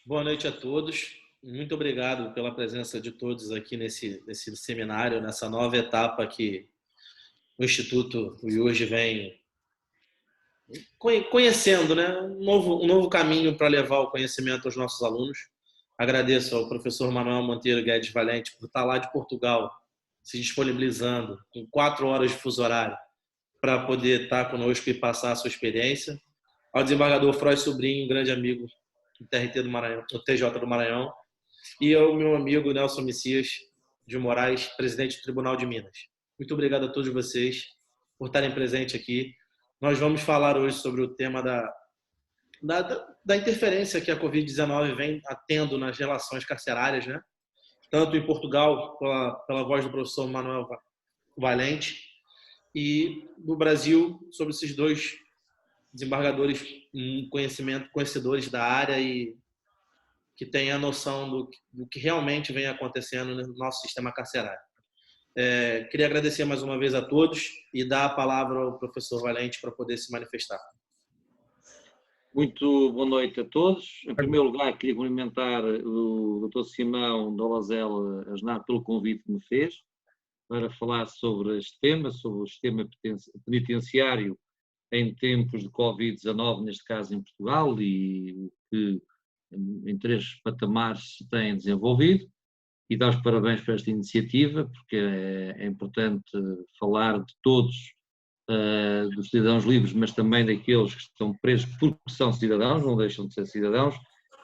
Boa noite a todos. Muito obrigado pela presença de todos aqui nesse seminário, nessa nova etapa que o Instituto hoje vem conhecendo, né? Um novo caminho para levar o conhecimento aos nossos alunos. Agradeço ao professor Manuel Monteiro Guedes Valente por estar lá de Portugal, se disponibilizando com 4 horas de fuso horário para poder estar conosco e passar a sua experiência. Ao desembargador Froy Sobrinho, um grande amigo do TRT do Maranhão, do TJ do Maranhão, e ao meu amigo Nelson Messias de Moraes, presidente do Tribunal de Minas. Muito obrigado a todos vocês por estarem presentes aqui. Nós vamos falar hoje sobre o tema da interferência que a Covid-19 vem tendo nas relações carcerárias, né? Tanto em Portugal, pela voz do professor Manuel Valente, e no Brasil, sobre esses dois desembargadores conhecedores da área e que têm a noção do que realmente vem acontecendo no nosso sistema carcerário. Queria agradecer mais uma vez a todos e dar a palavra ao professor Valente para poder se manifestar. Muito boa noite a todos. Em primeiro lugar, queria cumprimentar o Dr. Simão Dolazela Asnar pelo convite que me fez para falar sobre este tema, sobre o sistema penitenciário em tempos de Covid-19, neste caso em Portugal, e o que em 3 patamares se tem desenvolvido, e dar os parabéns por esta iniciativa, porque é importante falar de todos, dos cidadãos livres, mas também daqueles que estão presos porque são cidadãos, não deixam de ser cidadãos,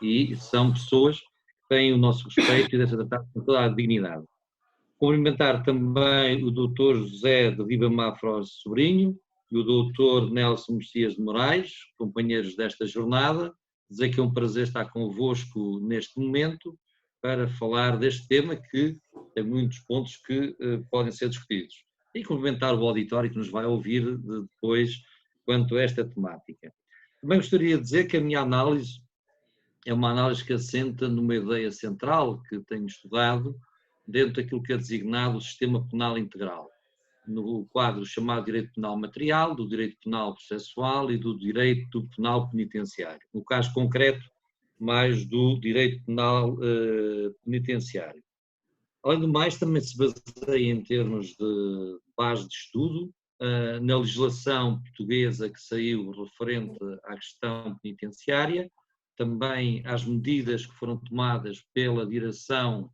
e são pessoas que têm o nosso respeito e devem ser tratados com toda a dignidade. Cumprimentar também o Dr. José de Ribamar Frois Sobrinho e o Dr. Nelson Messias de Moraes, companheiros desta jornada, dizer que é um prazer estar convosco neste momento para falar deste tema que tem muitos pontos que podem ser discutidos. E cumprimentar o auditório que nos vai ouvir depois quanto a esta temática. Também gostaria de dizer que a minha análise é uma análise que assenta numa ideia central que tenho estudado dentro daquilo que é designado o sistema penal integral, no quadro chamado direito penal material, do direito penal processual e do direito penal penitenciário. No caso concreto, mais do direito penal penitenciário. Além do mais, também se baseia em termos de base de estudo na legislação portuguesa que saiu referente à questão penitenciária, também às medidas que foram tomadas pela Direção-Geral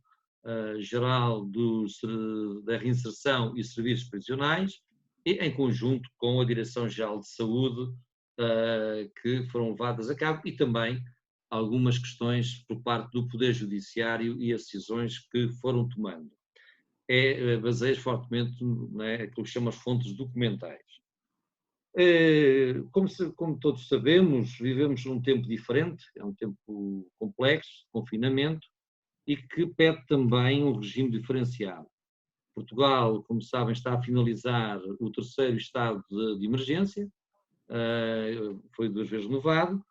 da Reinserção e Serviços Prisionais e em conjunto com a Direção-Geral de Saúde que foram levadas a cabo e também algumas questões por parte do Poder Judiciário e as decisões que foram tomando. Baseia-se fortemente, né, aquilo que chama as fontes documentais. Como todos sabemos, vivemos num tempo diferente, é um tempo complexo, de confinamento, e que pede também um regime diferenciado. Portugal, como sabem, está a finalizar o 3º estado de emergência, foi 2 vezes renovado.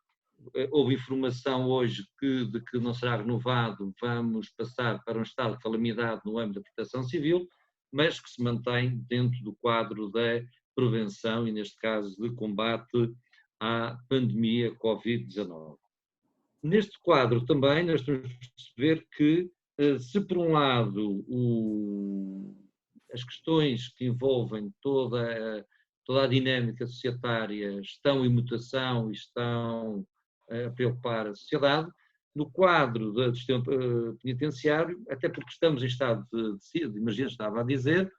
Houve informação hoje de que não será renovado, vamos passar para um estado de calamidade no âmbito da proteção civil, mas que se mantém dentro do quadro da prevenção e, neste caso, de combate à pandemia Covid-19. Neste quadro também nós temos de perceber que, se por um lado as questões que envolvem toda a dinâmica societária estão em mutação e estão a preocupar a sociedade, no quadro do sistema penitenciário, até porque estamos em estado de emergência, estava a dizer,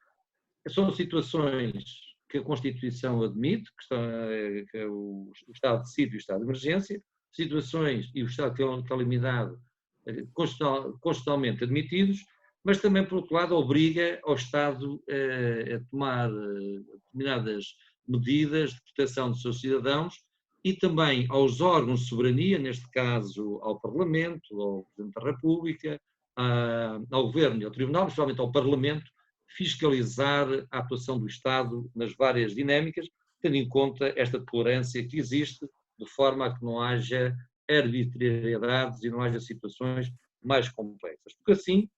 são situações que a Constituição admite, que é o estado de sítio e o estado de emergência, situações e o estado de calamidade constitucionalmente admitidos, mas também, por outro lado, obriga ao Estado a tomar determinadas medidas de proteção dos seus cidadãos e também aos órgãos de soberania, neste caso ao Parlamento, ao Presidente da República, ao Governo e ao Tribunal, principalmente ao Parlamento, fiscalizar a atuação do Estado nas várias dinâmicas, tendo em conta esta tolerância que existe, de forma a que não haja arbitrariedades e não haja situações mais complexas. Porque assim,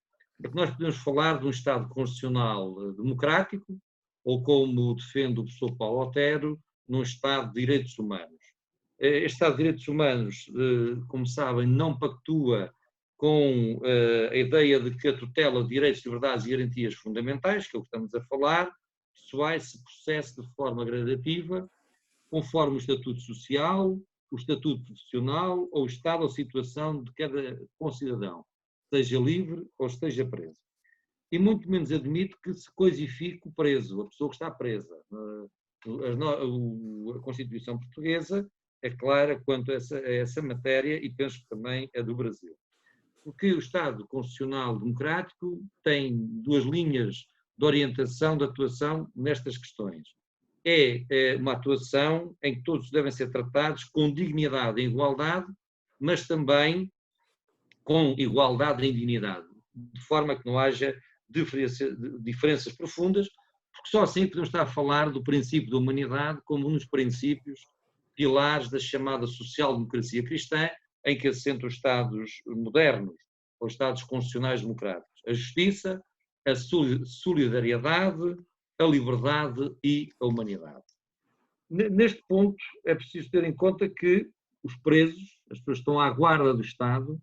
nós podemos falar de um Estado constitucional democrático, ou como defende o professor Paulo Otero, num Estado de direitos humanos. Este Estado de Direitos Humanos, como sabem, não pactua com a ideia de que a tutela de direitos, liberdades e garantias fundamentais, que é o que estamos a falar, pessoais, se processe de forma gradativa, conforme o estatuto social, o estatuto profissional ou o estado ou situação de cada concidadão, seja livre ou esteja preso. E muito menos admite que se coisifique o preso, a pessoa que está presa. A Constituição Portuguesa é clara quanto a essa matéria e penso que também a do Brasil. Porque o Estado Constitucional Democrático tem duas linhas de orientação, de atuação nestas questões. É uma atuação em que todos devem ser tratados com dignidade e igualdade, mas também com igualdade e dignidade, de forma que não haja diferenças profundas, porque só assim podemos estar a falar do princípio da humanidade como um dos princípios pilares da chamada social-democracia cristã, em que assentam os Estados modernos, ou Estados constitucionais democráticos. A justiça, a solidariedade, a liberdade e a humanidade. Neste ponto, é preciso ter em conta que os presos, as pessoas que estão à guarda do Estado,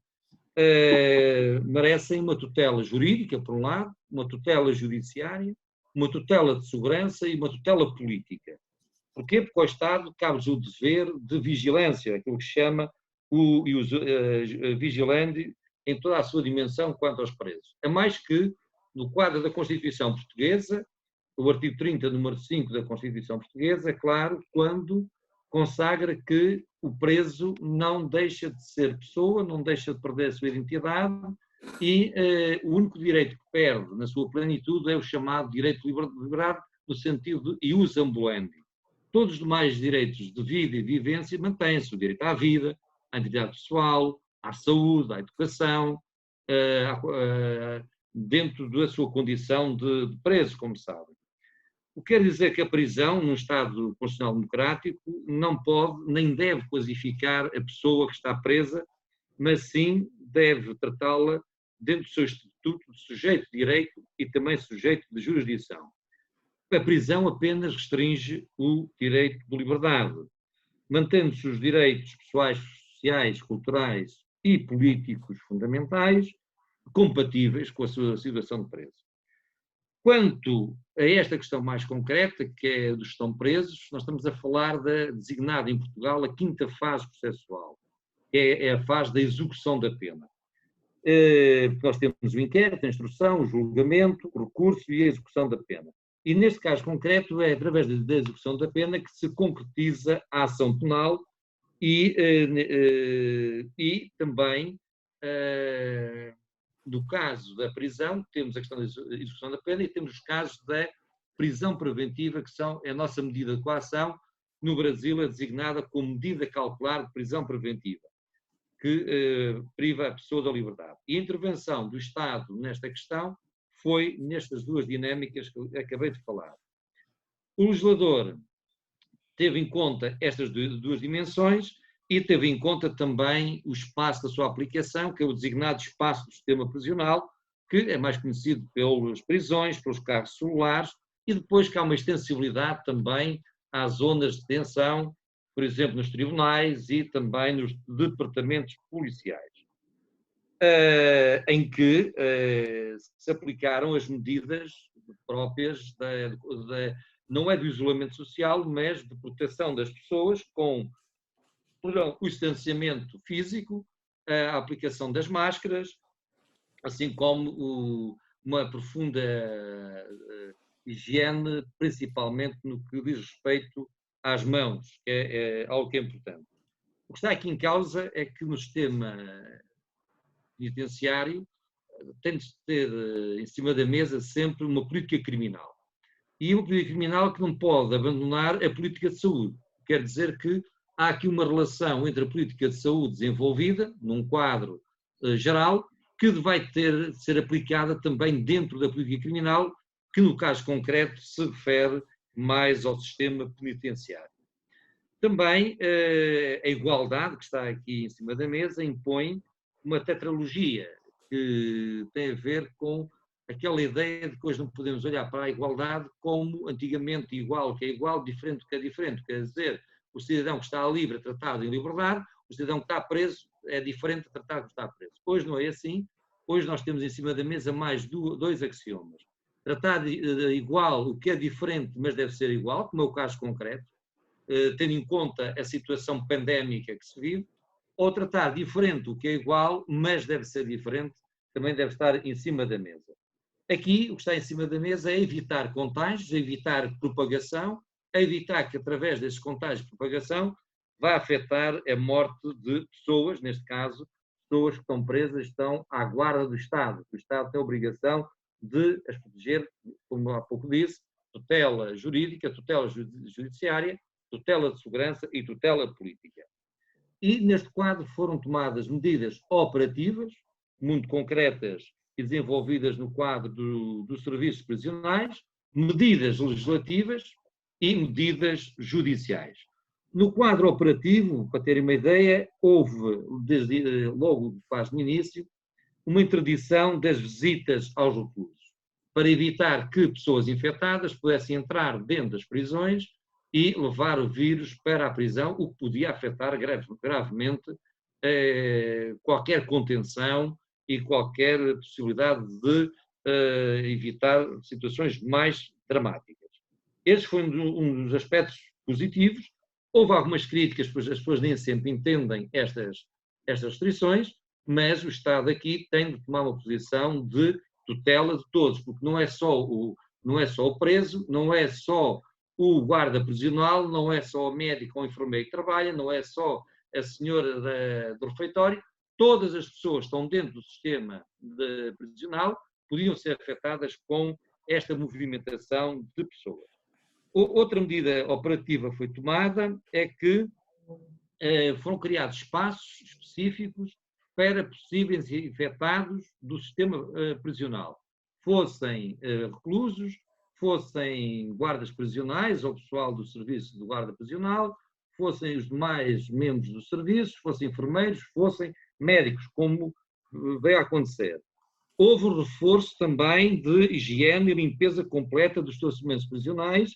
merecem uma tutela jurídica, por um lado, uma tutela judiciária, uma tutela de segurança e uma tutela política. Porquê? Porque ao Estado cabe o dever de vigilância, aquilo que se chama o vigilante em toda a sua dimensão quanto aos presos. A mais que, no quadro da Constituição Portuguesa, o artigo 30, número 5 da Constituição Portuguesa, é claro, quando consagra que o preso não deixa de ser pessoa, não deixa de perder a sua identidade e o único direito que perde na sua plenitude é o chamado direito de liberdade, no sentido de ius ambulandi. Todos os demais direitos de vida e vivência mantêm-se, o direito à vida, à integridade pessoal, à saúde, à educação, dentro da sua condição de preso, como sabem. O que quer dizer que a prisão, num Estado constitucional democrático, não pode nem deve qualificar a pessoa que está presa, mas sim deve tratá-la dentro do seu estatuto de sujeito de direito e também sujeito de jurisdição. A prisão apenas restringe o direito de liberdade, mantendo-se os direitos pessoais, sociais, culturais e políticos fundamentais compatíveis com a sua situação de preso. Quanto a esta questão mais concreta, que é dos que estão presos, nós estamos a falar da designada em Portugal a quinta fase processual, que é a fase da execução da pena. Nós temos o inquérito, a instrução, o julgamento, o recurso e a execução da pena. E neste caso concreto é através da execução da pena que se concretiza a ação penal e também no caso da prisão, temos a questão da execução da pena e temos os casos da prisão preventiva, que é a nossa medida de coação. No Brasil é designada como medida cautelar de prisão preventiva, que priva a pessoa da liberdade. E a intervenção do Estado nesta questão foi nestas duas dinâmicas que acabei de falar. O legislador teve em conta estas duas dimensões e teve em conta também o espaço da sua aplicação, que é o designado espaço do sistema prisional, que é mais conhecido pelas prisões, pelos carros celulares, e depois que há uma extensibilidade também às zonas de detenção, por exemplo, nos tribunais e também nos departamentos policiais, em que se aplicaram as medidas próprias, não é do isolamento social, mas de proteção das pessoas com o distanciamento físico, a aplicação das máscaras, assim como uma profunda higiene, principalmente no que diz respeito às mãos, que é algo que é importante. O que está aqui em causa é que no sistema penitenciário tem de ter em cima da mesa sempre uma política criminal. E uma política criminal que não pode abandonar a política de saúde. Quer dizer que há aqui uma relação entre a política de saúde desenvolvida, num quadro geral, que vai ter de ser aplicada também dentro da política criminal, que no caso concreto se refere mais ao sistema penitenciário. Também a igualdade, que está aqui em cima da mesa, impõe uma tetralogia que tem a ver com aquela ideia de que hoje não podemos olhar para a igualdade como antigamente igual que é igual, diferente que é diferente. Quer dizer, o cidadão que está livre é tratado em liberdade, o cidadão que está preso é diferente de tratado que está preso. Hoje não é assim. Hoje nós temos em cima da mesa mais dois axiomas. Tratar de igual o que é diferente, mas deve ser igual, como é o caso concreto, tendo em conta a situação pandémica que se vive, ou tratar diferente o que é igual, mas deve ser diferente, também deve estar em cima da mesa. Aqui, o que está em cima da mesa é evitar contágios, evitar propagação, evitar que, através desses contágios de propagação, vá afetar a morte de pessoas, neste caso, pessoas que estão presas, estão à guarda do Estado. O Estado tem a obrigação de as proteger, como há pouco disse, tutela jurídica, tutela judiciária, tutela de segurança e tutela política. E, neste quadro, foram tomadas medidas operativas, muito concretas e desenvolvidas no quadro dos serviços prisionais, medidas legislativas e medidas judiciais. No quadro operativo, para terem uma ideia, houve, logo quase no início, uma interdição das visitas aos reclusos, para evitar que pessoas infectadas pudessem entrar dentro das prisões e levar o vírus para a prisão, o que podia afetar gravemente qualquer contenção e qualquer possibilidade de evitar situações mais dramáticas. Este foi um dos aspectos positivos. Houve algumas críticas, pois as pessoas nem sempre entendem estas restrições, mas o Estado aqui tem de tomar uma posição de tutela de todos, porque não é só o preso, não é só o guarda prisional, não é só o médico ou o enfermeiro que trabalha, não é só a senhora do refeitório, todas as pessoas que estão dentro do sistema prisional podiam ser afetadas com esta movimentação de pessoas. Outra medida operativa foi tomada, é que foram criados espaços específicos para possíveis infectados do sistema prisional, fossem reclusos, fossem guardas prisionais ou pessoal do serviço de guarda prisional, fossem os demais membros do serviço, fossem enfermeiros, fossem médicos, como veio a acontecer. Houve um reforço também de higiene e limpeza completa dos estabelecimentos prisionais,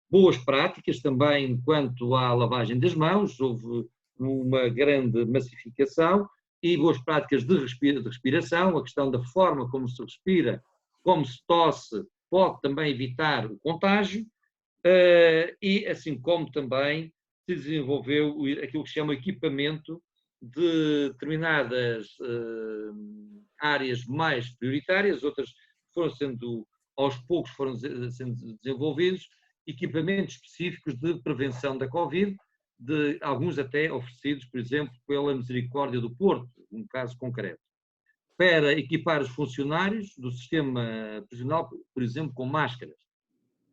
boas práticas também quanto à lavagem das mãos, houve uma grande massificação, e boas práticas de respiração, a questão da forma como se respira, como se tosse, pode também evitar o contágio, e assim como também se desenvolveu aquilo que se chama equipamento de determinadas áreas mais prioritárias, outras foram sendo, aos poucos foram sendo desenvolvidos, equipamentos específicos de prevenção da Covid, de alguns até oferecidos, por exemplo, pela Misericórdia do Porto, um caso concreto, para equipar os funcionários do sistema prisional, por exemplo, com máscaras.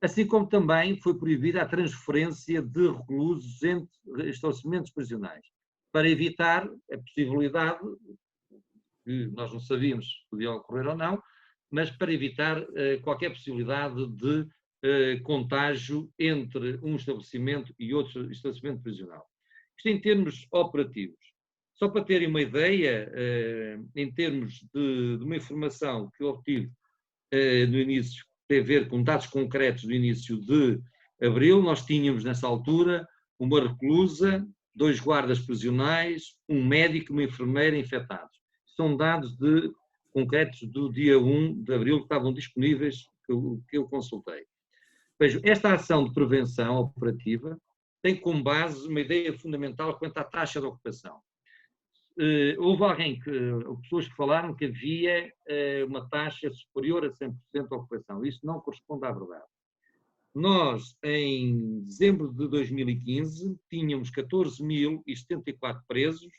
Assim como também foi proibida a transferência de reclusos entre estabelecimentos prisionais, para evitar a possibilidade, que nós não sabíamos se podia ocorrer ou não, mas para evitar qualquer possibilidade de contágio entre um estabelecimento e outro estabelecimento prisional. Isto em termos operativos. Só para terem uma ideia, em termos de uma informação que eu obtive no início, tem a ver com dados concretos do início de abril, nós tínhamos nessa altura uma reclusa, 2 guardas prisionais, um médico e uma enfermeira infectados. São dados concretos do dia 1 de abril que estavam disponíveis, que eu consultei. Veja, esta ação de prevenção operativa tem como base uma ideia fundamental quanto à taxa de ocupação. Houve pessoas que falaram que havia uma taxa superior a 100% de ocupação. Isso não corresponde à verdade. Nós, em dezembro de 2015, tínhamos 14.074 presos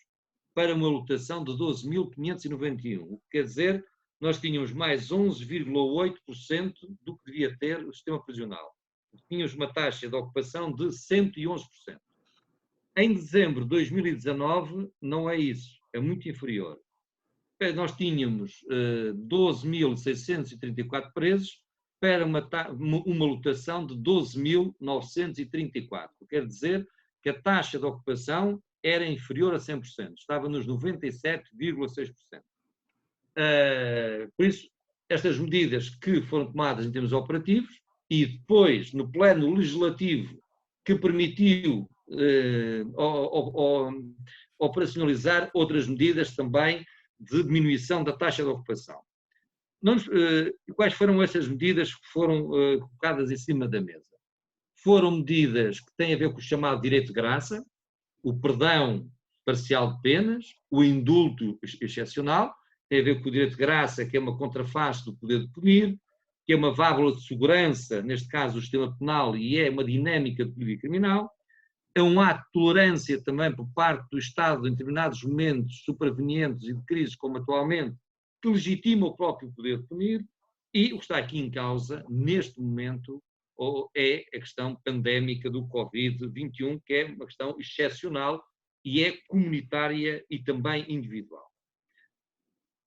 para uma lotação de 12.591. O que quer dizer, nós tínhamos mais 11,8% do que devia ter o sistema prisional. Tínhamos uma taxa de ocupação de 111%. Em dezembro de 2019, não é isso, é muito inferior. Nós tínhamos 12.634 presos para uma lotação de 12.934. Quer dizer que a taxa de ocupação era inferior a 100%, estava nos 97,6%. Por isso, estas medidas que foram tomadas em termos operativos e depois no plano legislativo que permitiu operacionalizar outras medidas também de diminuição da taxa de ocupação. Quais foram essas medidas que foram colocadas em cima da mesa? Foram medidas que têm a ver com o chamado direito de graça, o perdão parcial de penas, o indulto excepcional, tem a ver com o direito de graça, que é uma contraface do poder de punir, que é uma válvula de segurança, neste caso o sistema penal, e é uma dinâmica de política criminal. É um ato de tolerância também por parte do Estado em determinados momentos supervenientes e de crises como atualmente, que legitima o próprio poder de punir, e o que está aqui em causa, neste momento, é a questão pandémica do Covid-21, que é uma questão excepcional e é comunitária e também individual.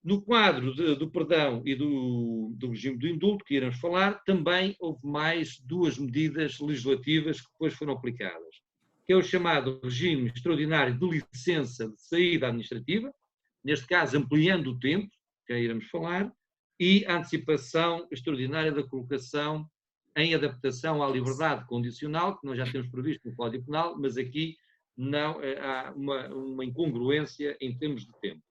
No quadro do perdão e do regime do indulto, que iremos falar, também houve mais duas medidas legislativas que depois foram aplicadas, que é o chamado regime extraordinário de licença de saída administrativa, neste caso ampliando o tempo, que aí iremos falar, e a antecipação extraordinária da colocação em adaptação à liberdade condicional, que nós já temos previsto no Código Penal, mas aqui não há uma incongruência em termos de tempo.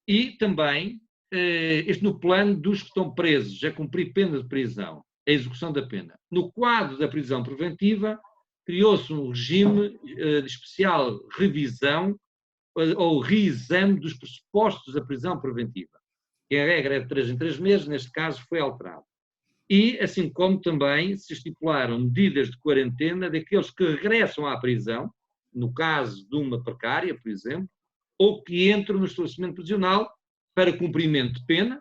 E também, este no plano dos que estão presos a cumprir pena de prisão, a execução da pena. No quadro da prisão preventiva, criou-se um regime de especial revisão ou reexame dos pressupostos da prisão preventiva, que a regra é de 3 em 3 meses, neste caso foi alterado. E, assim como também se estipularam medidas de quarentena daqueles que regressam à prisão, no caso de uma precária, por exemplo, ou que entram no estabelecimento prisional para cumprimento de pena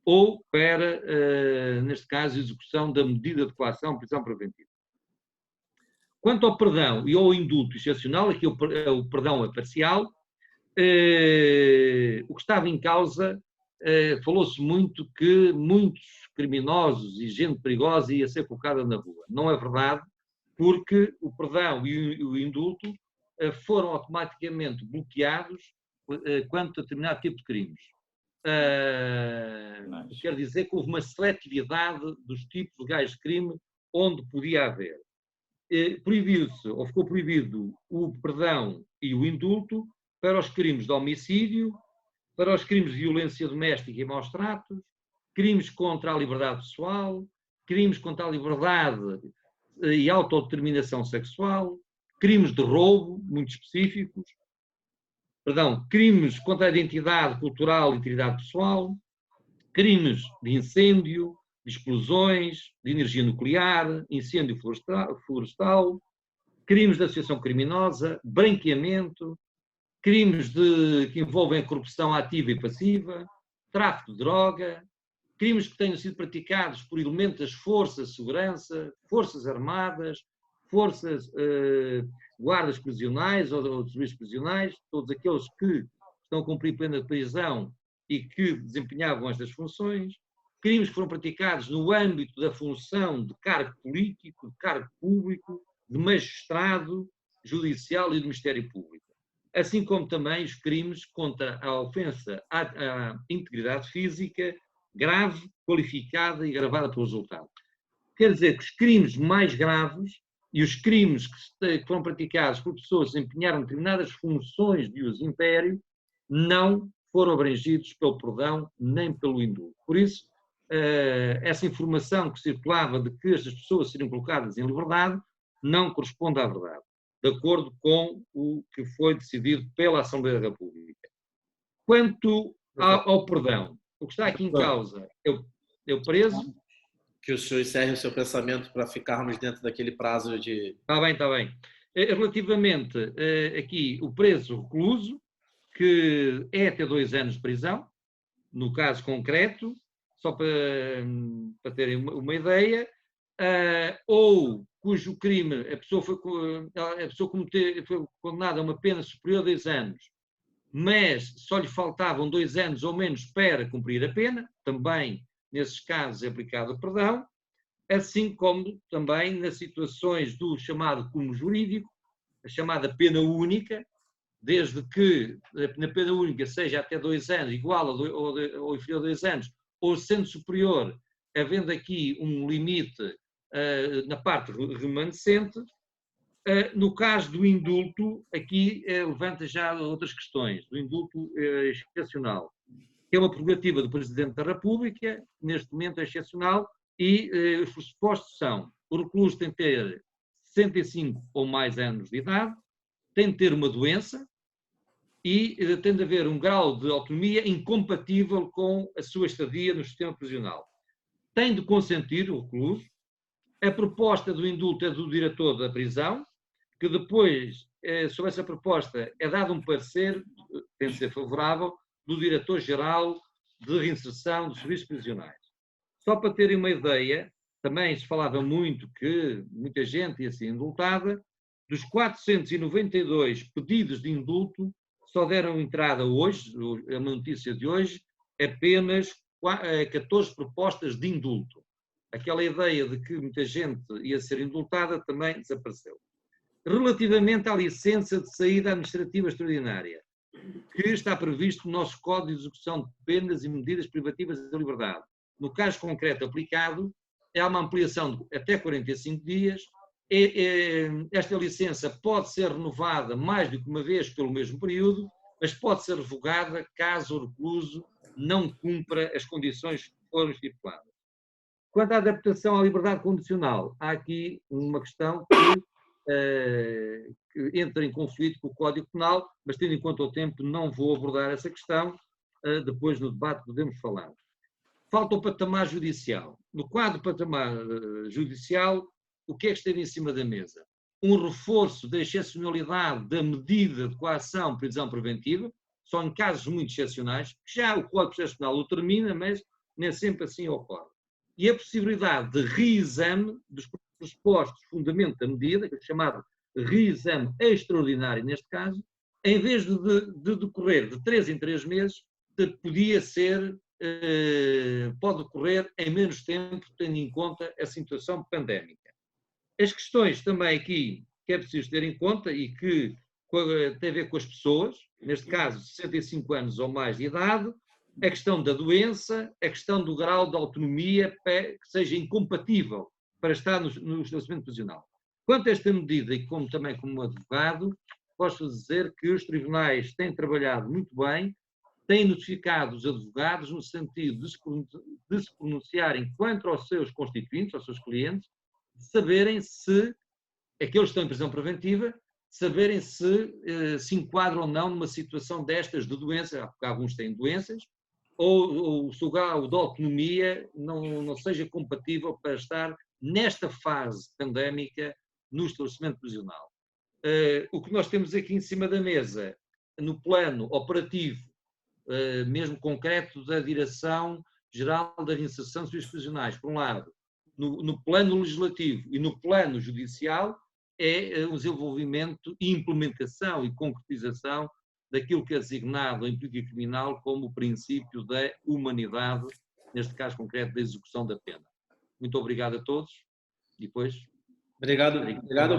ou para, neste caso, execução da medida de coação, prisão preventiva. Quanto ao perdão e ao indulto excepcional, aqui o perdão é parcial, o que estava em causa, falou-se muito que muitos criminosos e gente perigosa ia ser colocada na rua. Não é verdade, porque o perdão e o indulto foram automaticamente bloqueados quanto a determinado tipo de crimes. Quer dizer que houve uma seletividade dos tipos legais de crime onde podia haver. Proibiu-se, ou ficou proibido, o perdão e o indulto para os crimes de homicídio, para os crimes de violência doméstica e maus tratos, crimes contra a liberdade pessoal, crimes contra a liberdade e autodeterminação sexual, crimes de roubo, muito específicos, crimes contra a identidade cultural e integridade pessoal, crimes de incêndio, de explosões, de energia nuclear, incêndio florestal, crimes de associação criminosa, branqueamento, crimes que envolvem a corrupção ativa e passiva, tráfico de droga, crimes que tenham sido praticados por elementos das forças de segurança, forças armadas, forças guardas prisionais ou serviços prisionais, todos aqueles que estão a cumprir pena de prisão e que desempenhavam estas funções, crimes que foram praticados no âmbito da função de cargo político, de cargo público, de magistrado judicial e do Ministério Público, assim como também os crimes contra a ofensa à integridade física grave, qualificada e agravada pelo resultado. Quer dizer que os crimes mais graves e os crimes que foram praticados por pessoas que desempenharam determinadas funções de uso império não foram abrangidos pelo perdão nem pelo indulto. Por isso, essa informação que circulava de que estas pessoas seriam colocadas em liberdade não corresponde à verdade, de acordo com o que foi decidido pela Assembleia da República. Quanto ao perdão, o que está aqui em causa é o preso. Que o senhor encerre o seu pensamento para ficarmos dentro daquele prazo de... Está bem, está bem. Relativamente aqui, o preso recluso, que é até 2 anos de prisão, no caso concreto, só para terem uma ideia, ou cujo crime, a pessoa foi condenada a uma pena superior a 2 anos, mas só lhe faltavam 2 anos ou menos para cumprir a pena, também nesses casos é aplicado o perdão, assim como também nas situações do chamado cúmulo jurídico, a chamada pena única, desde que na pena única seja até 2 anos, igual ou inferior a 2 anos, ou sendo superior, havendo aqui um limite na parte remanescente, No caso do indulto, aqui levanta já outras questões. Do indulto excepcional, que é uma prerrogativa do Presidente da República, neste momento é excepcional, e os pressupostos são: o recluso tem que ter 65 ou mais anos de idade, tem de ter uma doença e tem de haver um grau de autonomia incompatível com a sua estadia no sistema prisional. Tem de consentir o recluso. A proposta do indulto é do diretor da prisão, que depois, sobre essa proposta, é dado um parecer, tem de ser favorável, do diretor-geral de reinserção dos serviços prisionais. Só para terem uma ideia, também se falava muito que muita gente ia ser indultada. Dos 492 pedidos de indulto, só deram entrada hoje, a notícia de hoje, apenas 14 propostas de indulto. Aquela ideia de que muita gente ia ser indultada também desapareceu. Relativamente à licença de saída administrativa extraordinária, que está previsto no nosso Código de Execução de Penas e Medidas Privativas da Liberdade, no caso concreto aplicado, é uma ampliação de até 45 dias. Esta licença pode ser renovada mais do que uma vez pelo mesmo período, mas pode ser revogada caso o recluso não cumpra as condições que foram estipuladas. Quanto à adaptação à liberdade condicional, há aqui uma questão que entra em conflito com o Código Penal, mas tendo em conta o tempo não vou abordar essa questão, depois no debate podemos falar. Falta o patamar judicial. No quadro patamar judicial, o que é que esteve em cima da mesa? Um reforço da excepcionalidade da medida de coação de prisão preventiva, só em casos muito excepcionais, que já o Código Excepcional o termina, mas nem sempre assim ocorre. E a possibilidade de reexame dos pressupostos de fundamento da medida, que é chamado reexame extraordinário neste caso, em vez de decorrer de 3 em 3 meses, pode decorrer em menos tempo, tendo em conta a situação pandémica. As questões também aqui que é preciso ter em conta e que tem a ver com as pessoas, neste caso 65 anos ou mais de idade, a questão da doença, a questão do grau de autonomia que seja incompatível para estar no estabelecimento prisional. Quanto a esta medida, e também como advogado, posso dizer que os tribunais têm trabalhado muito bem, têm notificado os advogados no sentido de se pronunciarem quanto aos seus constituintes, aos seus clientes, de saberem se aqueles que estão em prisão preventiva, saberem se enquadram ou não numa situação destas de doença, porque alguns têm doenças, ou se o grau de autonomia não seja compatível para estar nesta fase pandémica no estabelecimento prisional. O que nós temos aqui em cima da mesa, no plano operativo, mesmo concreto, da Direção-Geral da Reinserção dos Serviços Prisionais, por um lado, no plano legislativo e no plano judicial, é o desenvolvimento e implementação e concretização daquilo que é designado em política criminal como o princípio da humanidade, neste caso concreto da execução da pena. Muito obrigado a todos. E depois... Obrigado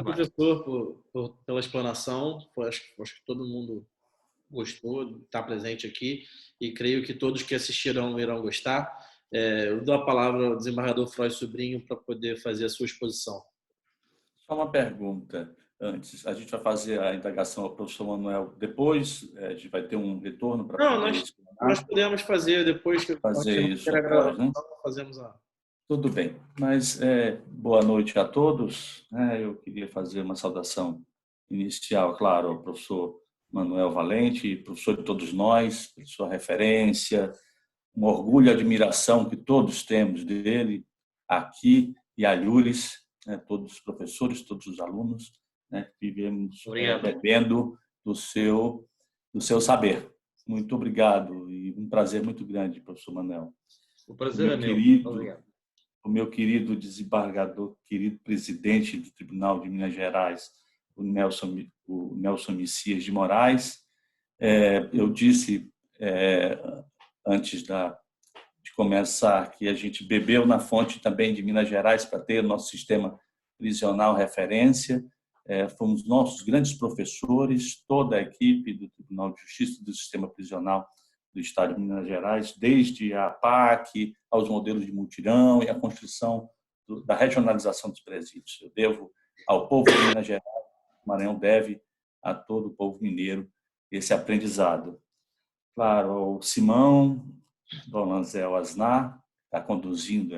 professor, pela explanação. Acho que todo mundo gostou de estar presente aqui e creio que todos que assistirão irão gostar. Eu dou a palavra ao desembargador Frois Sobrinho para poder fazer a sua exposição. Só uma pergunta antes. A gente vai fazer a indagação ao professor Manuel depois? A gente vai ter um retorno para poder explicar? Nós podemos fazer depois que fazer isso após, né? Fazemos a... Tudo bem. Mas boa noite a todos. Eu queria fazer uma saudação inicial, claro, ao professor Manuel Valente, professor de todos nós, sua referência, um orgulho e admiração que todos temos dele aqui, e a Yuris, todos os professores, todos os alunos, vivemos bebendo do seu saber. Muito obrigado e um prazer muito grande, professor Manuel. O prazer é meu. Obrigado. O meu querido desembargador, querido presidente do Tribunal de Minas Gerais, o Nelson Messias de Moraes. Eu disse antes de começar que a gente bebeu na fonte também de Minas Gerais para ter o nosso sistema prisional referência. Fomos nossos grandes professores, toda a equipe do Tribunal de Justiça do Sistema Prisional do Estado de Minas Gerais, desde a PAC, aos modelos de mutirão e a construção da regionalização dos presídios. Eu devo ao povo de Minas Gerais o Maranhão deve a todo o povo mineiro esse aprendizado. Claro, o Simão Dolanzel Asnar está conduzindo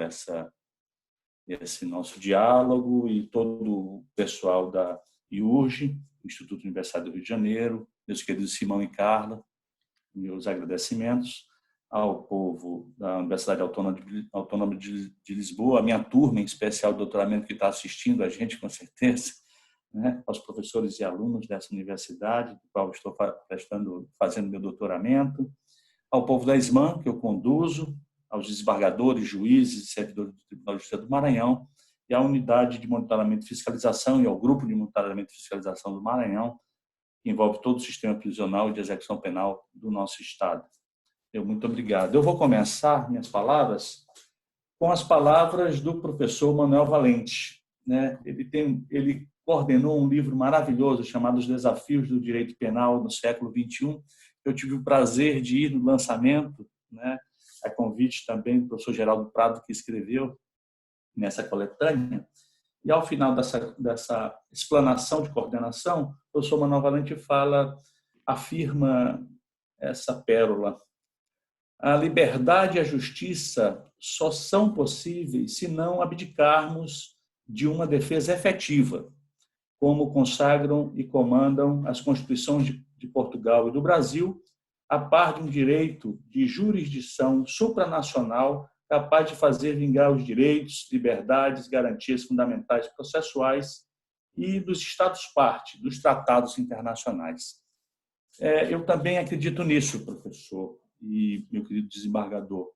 esse nosso diálogo, e todo o pessoal da IURG, Instituto Universitário do Rio de Janeiro, meus queridos Simão e Carla, meus agradecimentos ao povo da Universidade Autônoma de Lisboa, a minha turma em especial de doutoramento que está assistindo a gente, com certeza, né? Aos professores e alunos dessa universidade, do qual estou fazendo meu doutoramento, ao povo da SMAN, que eu conduzo, aos desembargadores, juízes e servidores do Tribunal de Justiça do Maranhão, e à Unidade de Monitoramento e Fiscalização e ao Grupo de Monitoramento e Fiscalização do Maranhão, que envolve todo o sistema prisional e de execução penal do nosso Estado. Muito obrigado. Eu vou começar minhas palavras com as palavras do professor Manuel Valente, né? Ele coordenou um livro maravilhoso chamado Os Desafios do Direito Penal no Século XXI. Eu tive o prazer de ir no lançamento, né? A convite também do professor Geraldo Prado, que escreveu nessa coletânea. E, ao final dessa explanação de coordenação, o professor Manuel Valente afirma essa pérola. A liberdade e a justiça só são possíveis se não abdicarmos de uma defesa efetiva, como consagram e comandam as Constituições de Portugal e do Brasil, a par de um direito de jurisdição supranacional capaz de fazer vingar os direitos, liberdades, garantias fundamentais processuais e dos Estados-parte, dos tratados internacionais. Eu também acredito nisso, professor e meu querido desembargador.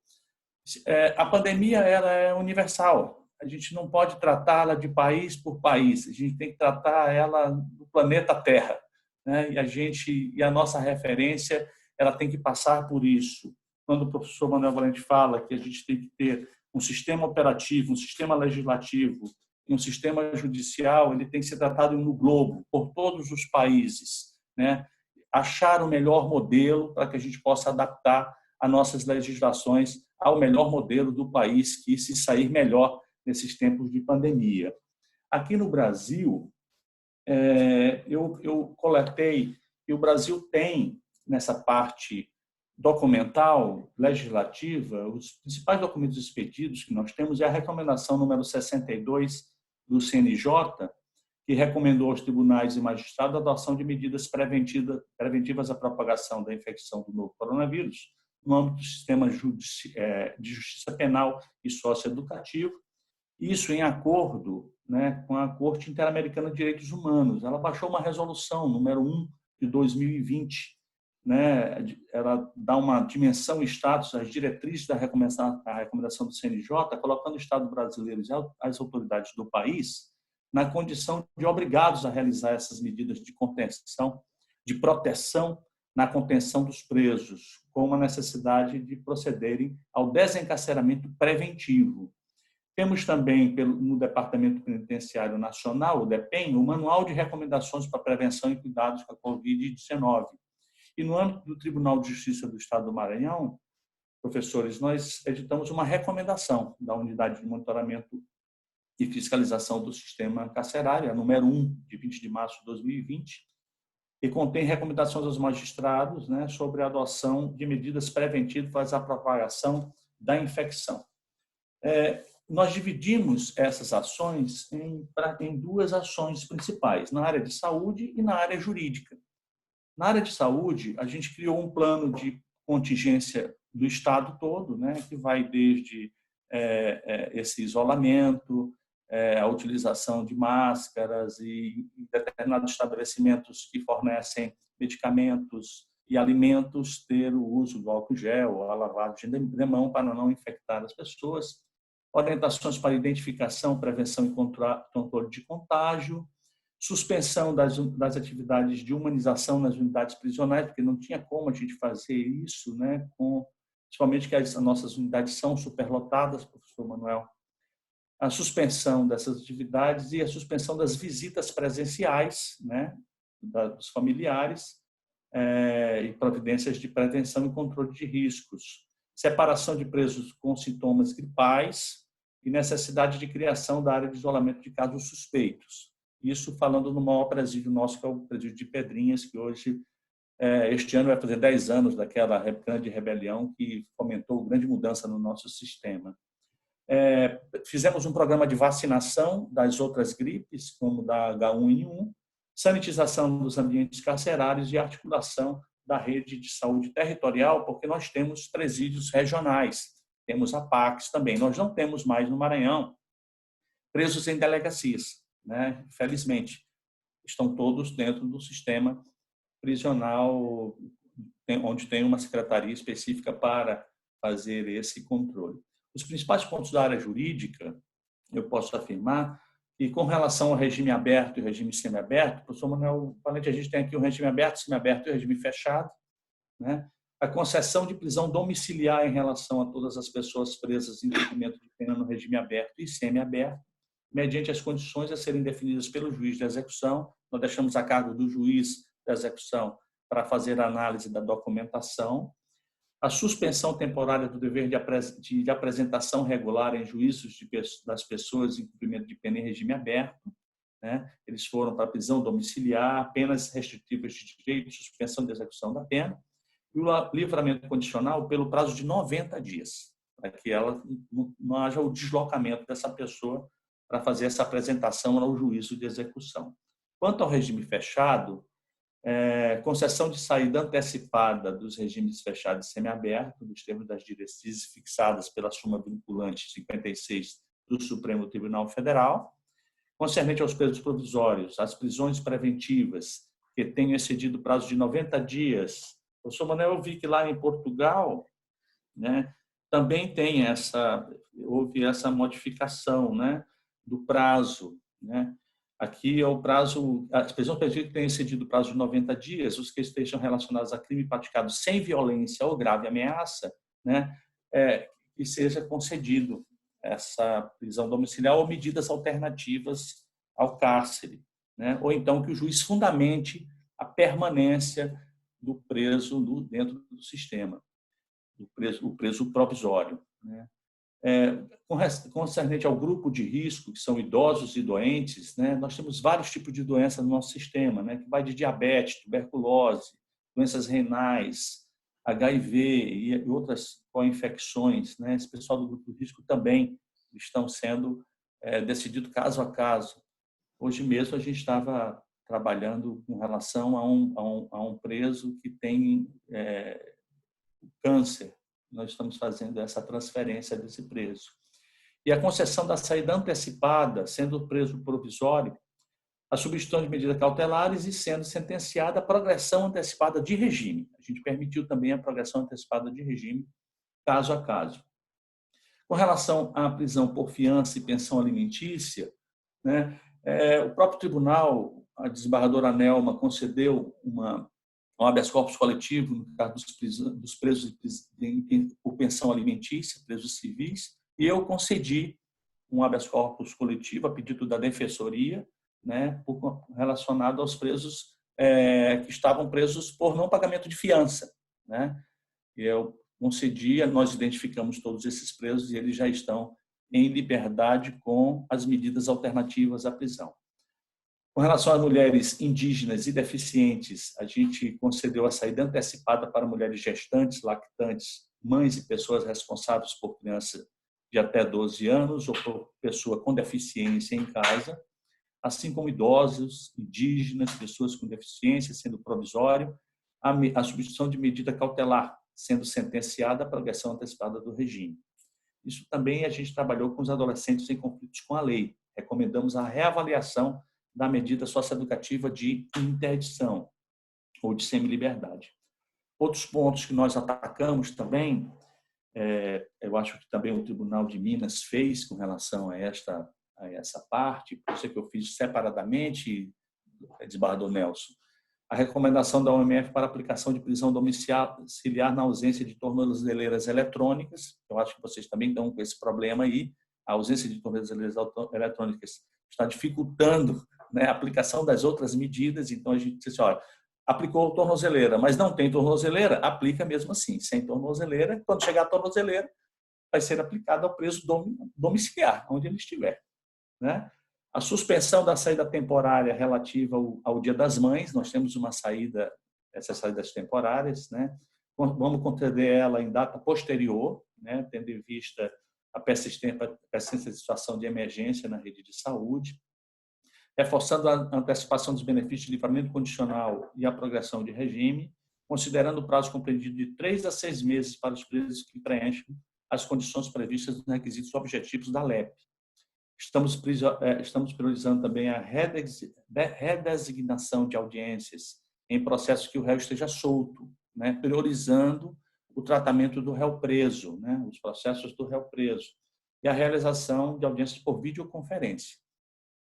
A pandemia ela é universal. A gente não pode tratá-la de país por país. A gente tem que tratar ela do planeta Terra, né? E a nossa referência ela tem que passar por isso. Quando o professor Manuel Valente fala que a gente tem que ter um sistema operativo, um sistema legislativo e um sistema judicial, ele tem que ser tratado no globo, por todos os países, né? Achar o melhor modelo para que a gente possa adaptar as nossas legislações ao melhor modelo do país que se sair melhor nesses tempos de pandemia. Aqui no Brasil, eu coletei que o Brasil tem, nessa parte documental, legislativa, os principais documentos expedidos que nós temos é a recomendação número 62 do CNJ, que recomendou aos tribunais e magistrados a adoção de medidas preventivas à propagação da infecção do novo coronavírus no âmbito do sistema de justiça penal e socioeducativo, isso em acordo, né, com a Corte Interamericana de Direitos Humanos. Ela baixou uma resolução, número 1, de 2020, né, ela dá uma dimensão e status às diretrizes da recomendação do CNJ, colocando o Estado brasileiro e as autoridades do país na condição de obrigados a realizar essas medidas de contenção, de proteção na contenção dos presos, com a necessidade de procederem ao desencarceramento preventivo. Temos também, no Departamento Penitenciário Nacional, o DEPEN, o Manual de Recomendações para Prevenção e Cuidados com a Covid-19. E no âmbito do Tribunal de Justiça do Estado do Maranhão, professores, nós editamos uma recomendação da Unidade de Monitoramento e Fiscalização do Sistema Carcerário, a número 1, de 20 de março de 2020, e contém recomendações aos magistrados, né, sobre a adoção de medidas preventivas à propagação da infecção. Nós dividimos essas ações em duas ações principais, na área de saúde e na área jurídica. Na área de saúde, a gente criou um plano de contingência do Estado todo, né, que vai desde esse isolamento, a utilização de máscaras e determinados estabelecimentos que fornecem medicamentos e alimentos ter o uso do álcool gel, a lavagem de mão para não infectar as pessoas, orientações para identificação, prevenção e controle de contágio, suspensão das atividades de humanização nas unidades prisionais, porque não tinha como a gente fazer isso, né, principalmente que as nossas unidades são superlotadas, professor Manuel. A suspensão dessas atividades e a suspensão das visitas presenciais, né, dos familiares, e providências de prevenção e controle de riscos. Separação de presos com sintomas gripais e necessidade de criação da área de isolamento de casos suspeitos. Isso falando no maior presídio nosso, que é o presídio de Pedrinhas, que hoje, este ano, vai fazer 10 anos daquela grande rebelião que fomentou grande mudança no nosso sistema. Fizemos um programa de vacinação das outras gripes, como da H1N1, sanitização dos ambientes carcerários e articulação da rede de saúde territorial, porque nós temos presídios regionais, temos APACs também. Nós não temos mais no Maranhão presos em delegacias, né? Felizmente, estão todos dentro do sistema prisional, onde tem uma secretaria específica para fazer esse controle. Os principais pontos da área jurídica, eu posso afirmar que, com relação ao regime aberto e regime semiaberto, professor Manuel Valente, a gente tem aqui o regime aberto, semiaberto e o regime fechado, né? A concessão de prisão domiciliar em relação a todas as pessoas presas em cumprimento de pena no regime aberto e semiaberto, mediante as condições a serem definidas pelo juiz de execução. Nós deixamos a cargo do juiz da execução para fazer a análise da documentação, a suspensão temporária do dever de apresentação regular em juízos das pessoas em cumprimento de pena em regime aberto, né? Eles foram para prisão domiciliar, penas restritivas de direito, suspensão de execução da pena, e o livramento condicional pelo prazo de 90 dias, para que ela não haja o deslocamento dessa pessoa para fazer essa apresentação ao juízo de execução. Quanto ao regime fechado, concessão de saída antecipada dos regimes fechados e semiaberto, dos termos das diretrizes fixadas pela súmula vinculante 56 do Supremo Tribunal Federal, concernente aos presos provisórios, as prisões preventivas que tenham excedido o prazo de 90 dias. Professor Manuel, eu vi que lá em Portugal, né, também houve essa modificação, né, do prazo, né? Aqui é o prazo, as prisões preventivas que tenham excedido o prazo de 90 dias, os que estejam relacionados a crime praticado sem violência ou grave ameaça, né, que seja concedido essa prisão domiciliar ou medidas alternativas ao cárcere, né? Ou então que o juiz fundamente a permanência do preso dentro do sistema, o preso provisório, né? Concernente ao grupo de risco, que são idosos e doentes, né, nós temos vários tipos de doenças no nosso sistema, né, que vai de diabetes, tuberculose, doenças renais, HIV e outras co-infecções, né? Esse pessoal do grupo de risco também estão sendo decididos caso a caso. Hoje mesmo a gente estava trabalhando com relação a um preso que tem câncer. Nós estamos fazendo essa transferência desse preso. E a concessão da saída antecipada, sendo preso provisório, a substituição de medidas cautelares e sendo sentenciada a progressão antecipada de regime. A gente permitiu também a progressão antecipada de regime, caso a caso. Com relação à prisão por fiança e pensão alimentícia, né, o próprio tribunal, a desembargadora Nelma, concedeu um habeas corpus coletivo no caso dos presos por pensão alimentícia, presos civis, e eu concedi um habeas corpus coletivo a pedido da defensoria, né, relacionado aos presos que estavam presos por não pagamento de fiança, né? E eu concedi, nós identificamos todos esses presos e eles já estão em liberdade com as medidas alternativas à prisão. Com relação às mulheres indígenas e deficientes, a gente concedeu a saída antecipada para mulheres gestantes, lactantes, mães e pessoas responsáveis por criança de até 12 anos ou por pessoa com deficiência em casa, assim como idosos, indígenas, pessoas com deficiência, sendo provisório, a substituição de medida cautelar, sendo sentenciada a progressão antecipada do regime. Isso também a gente trabalhou com os adolescentes em conflitos com a lei. Recomendamos a reavaliação da medida socioeducativa de interdição ou de semi-liberdade. Outros pontos que nós atacamos também, eu acho que também o Tribunal de Minas fez com relação a essa parte, por isso que eu fiz separadamente, desembargador Nelson, a recomendação da OMF para aplicação de prisão domiciliar na ausência de tornozeleiras eletrônicas. Eu acho que vocês também estão com esse problema aí. A ausência de tornozeleiras eletrônicas está dificultando, né, a aplicação das outras medidas. Então, a gente disse, olha, aplicou tornozeleira, mas não tem tornozeleira, aplica mesmo assim, sem tornozeleira. Quando chegar a tornozeleira, vai ser aplicada ao preso domiciliar, onde ele estiver, né? A suspensão da saída temporária relativa ao Dia das Mães, nós temos uma saída, essas saídas temporárias, né? Vamos conceder ela em data posterior, né? Tendo em vista a persistência de situação de emergência na rede de saúde, reforçando a antecipação dos benefícios de livramento condicional e a progressão de regime, considerando o prazo compreendido de 3 a 6 meses para os presos que preenchem as condições previstas nos requisitos objetivos da LEP. Estamos priorizando também a redesignação de audiências em processos que o réu esteja solto, né? Priorizando o tratamento do réu preso, né? Os processos do réu preso, e a realização de audiências por videoconferência.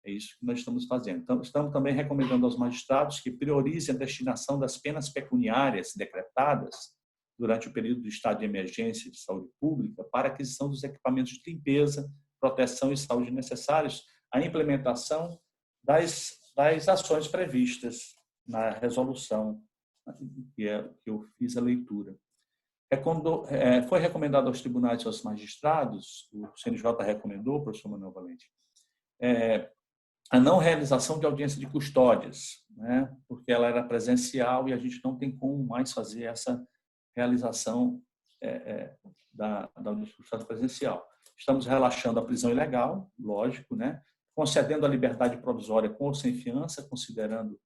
É isso que nós estamos fazendo. Então, estamos também recomendando aos magistrados que priorizem a destinação das penas pecuniárias decretadas durante o período do estado de emergência de saúde pública para a aquisição dos equipamentos de limpeza, proteção e saúde necessários à implementação das ações previstas na resolução que eu fiz a leitura. Foi recomendado aos tribunais e aos magistrados, o CNJ recomendou, professor Manuel Valente, a não realização de audiência de custódias, né? Porque ela era presencial e a gente não tem como mais fazer essa realização da audiência de custódia presencial. Estamos relaxando a prisão ilegal, lógico, né? Concedendo a liberdade provisória com ou sem fiança, considerando